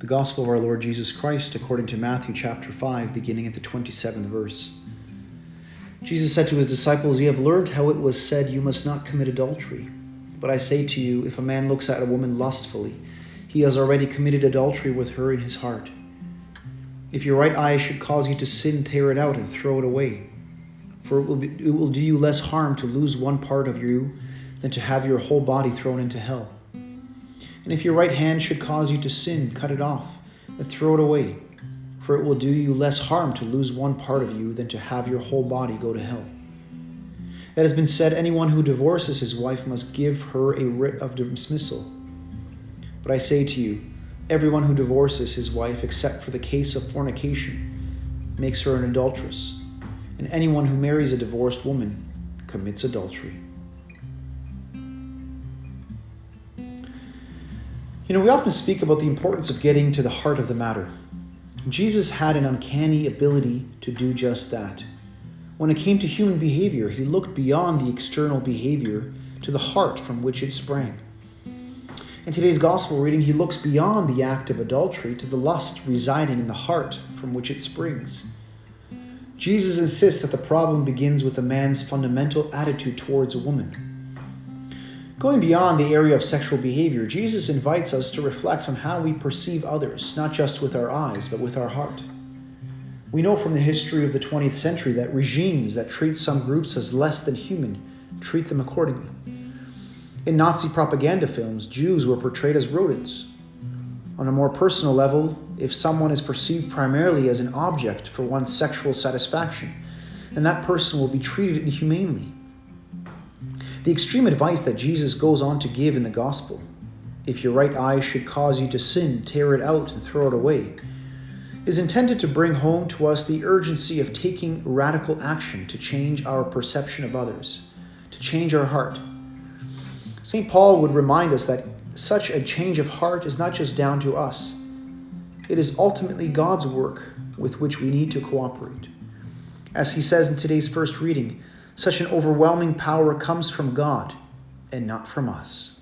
The Gospel of our Lord Jesus Christ according to Matthew chapter 5, beginning at the 27th verse. Jesus said to his disciples, "You have learned how it was said, 'You must not commit adultery.' But I say to you, if a man looks at a woman lustfully, he has already committed adultery with her in his heart. If your right eye should cause you to sin, tear it out and throw it away. For it will do you less harm to lose one part of you than to have your whole body thrown into hell. And if your right hand should cause you to sin, cut it off and throw it away. For it will do you less harm to lose one part of you than to have your whole body go to hell. It has been said, anyone who divorces his wife must give her a writ of dismissal. But I say to you, everyone who divorces his wife, except for the case of fornication, makes her an adulteress. And anyone who marries a divorced woman commits adultery." We often speak about the importance of getting to the heart of the matter. Jesus had an uncanny ability to do just that. When it came to human behavior, he looked beyond the external behavior to the heart from which it sprang. In today's gospel reading, he looks beyond the act of adultery to the lust residing in the heart from which it springs. Jesus insists that the problem begins with a man's fundamental attitude towards a woman. Going beyond the area of sexual behavior, Jesus invites us to reflect on how we perceive others, not just with our eyes, but with our heart. We know from the history of the 20th century that regimes that treat some groups as less than human treat them accordingly. In Nazi propaganda films, Jews were portrayed as rodents. On a more personal level, if someone is perceived primarily as an object for one's sexual satisfaction, then that person will be treated inhumanely. The extreme advice that Jesus goes on to give in the gospel, if your right eye should cause you to sin, tear it out and throw it away, is intended to bring home to us the urgency of taking radical action to change our perception of others, to change our heart. St. Paul would remind us that such a change of heart is not just down to us. It is ultimately God's work with which we need to cooperate. As he says in today's first reading, such an overwhelming power comes from God and not from us.